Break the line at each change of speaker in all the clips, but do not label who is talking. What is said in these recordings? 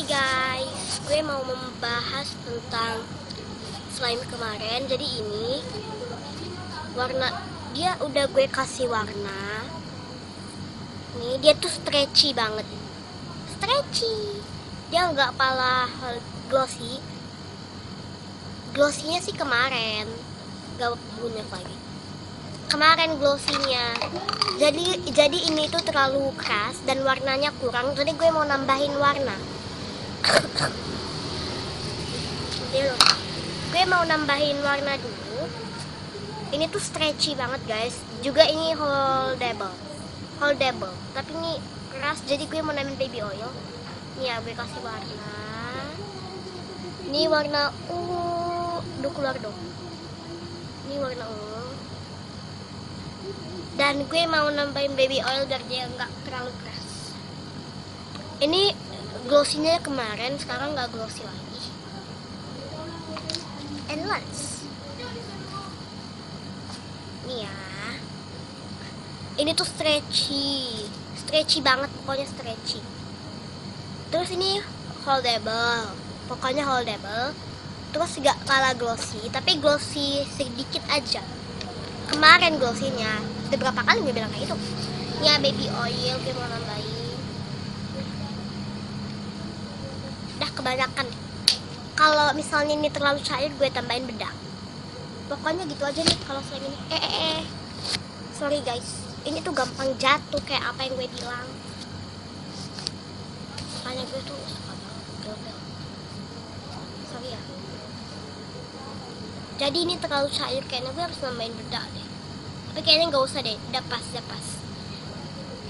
Hai guys, gue mau membahas tentang slime kemarin. Jadi ini warna, dia udah gue kasih warna. Nih dia tuh stretchy banget, stretchy. Dia nggak pala glossy. Glossinya sih kemarin, gak banyak lagi. Kemarin glossinya. Jadi ini tuh terlalu keras dan warnanya kurang. Jadi gue mau nambahin warna. Gue mau nambahin warna dulu. Ini tuh stretchy banget guys. Juga ini holdable. Tapi ini keras. Jadi gue mau nambahin baby oil. Nih ya, gue kasih warna. Ini warna ungu. Duh, keluar dong. Ini warna ungu. Dan gue mau nambahin baby oil biar dia nggak terlalu keras. Ini glossinya kemarin, sekarang nggak glossy lagi. And let's. Nih ya. Ini tuh stretchy banget, pokoknya stretchy. Terus ini holdable, pokoknya holdable. Terus nggak kalah glossy, tapi glossy sedikit aja. Kemarin glossinya, udah berapa kali gue bilang kayak itu. Ya baby oil gue mau nambahin. Udah kebanyakan. Kalau misalnya ini terlalu cair, gue tambahin bedak. Pokoknya gitu aja nih kalau slime ini. Sorry guys, ini tuh gampang jatuh kayak apa yang gue bilang. Makanya gue tuh suka banget gel-gel. Sorry ya. Jadi ini terlalu cair, kayaknya gue harus nambahin bedak deh. Tapi kayaknya nggak usah deh, udah pas.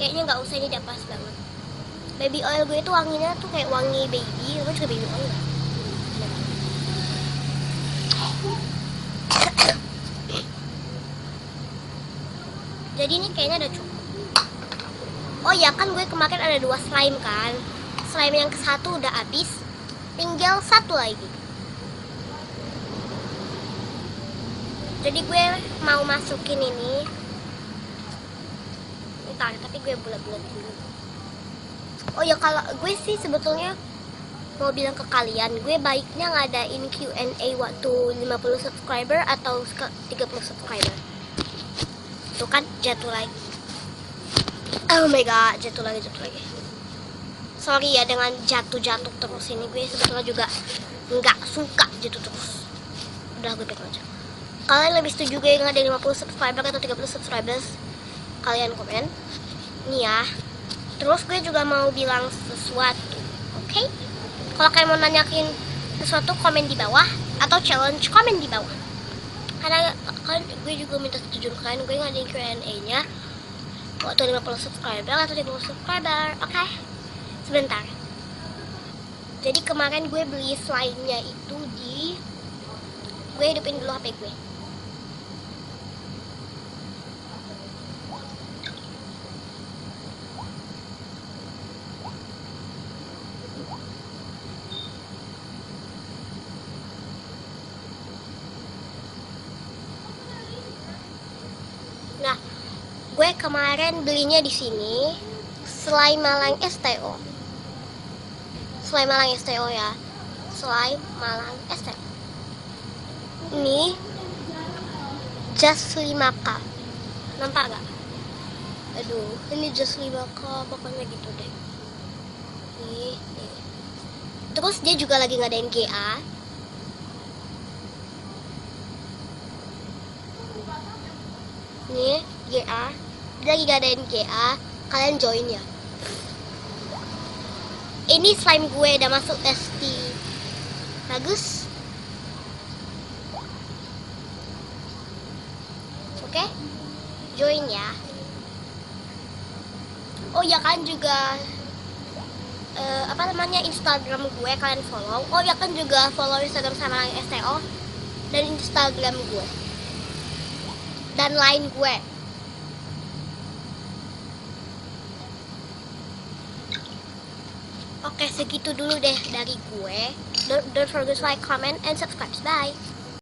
Kayaknya nggak usah, ini udah pas banget. Baby oil gue itu wanginya tuh kayak wangi baby, gue juga baby oil. Jadi ini kayaknya udah cukup. Oh ya kan, gue kemarin ada 2 slime kan. Slime yang ke-1 udah habis, tinggal 1 lagi. Jadi gue mau masukin ini. Bentar, tapi gue bulat-bulat dulu. Oh ya, kalau gue sih sebetulnya mau bilang ke kalian, gue baiknya ngadain Q&A waktu 50 subscriber atau 30 subscriber. Tuh kan, jatuh lagi. Oh my god, jatuh lagi. Sorry ya dengan jatuh terus ini, gue sebetulnya juga nggak suka jatuh terus. Udah, gue pegang aja. Kalian lebih setuju gue ngadain 50 subscriber atau 30 subscribers? Kalian komen. Nih ya. Terus gue juga mau bilang sesuatu, oke? Kalau kalian mau nanyakin sesuatu, komen di bawah. Atau challenge, komen di bawah. Karena gue juga minta setuju kalian, gue ngadain Q&A-nya waktu 50 subscriber atau 30 subscriber, oke? Sebentar. Jadi kemarin gue beli slime-nya itu di... Gue hidupin dulu HP gue. Nah, gue kemarin belinya di sini Slime Malang STO. Slime Malang STO ya. Slime Malang STO. Ini just 5K. Nampak gak? Aduh, ini just 5K, pokoknya gitu deh. Nih. Terus dia juga lagi ngadain GA. Nih, GA. Dia lagi ngadain GA. Kalian join ya. Ini slime gue udah masuk ST. Bagus. Oke, join ya. Oh ya kan juga apa namanya, Instagram gue kalian follow. Oh ya kan juga follow Instagram sama STO dan Instagram gue dan line gue. Oke, segitu dulu deh dari gue. Don't forget to like, comment, and subscribe. Bye.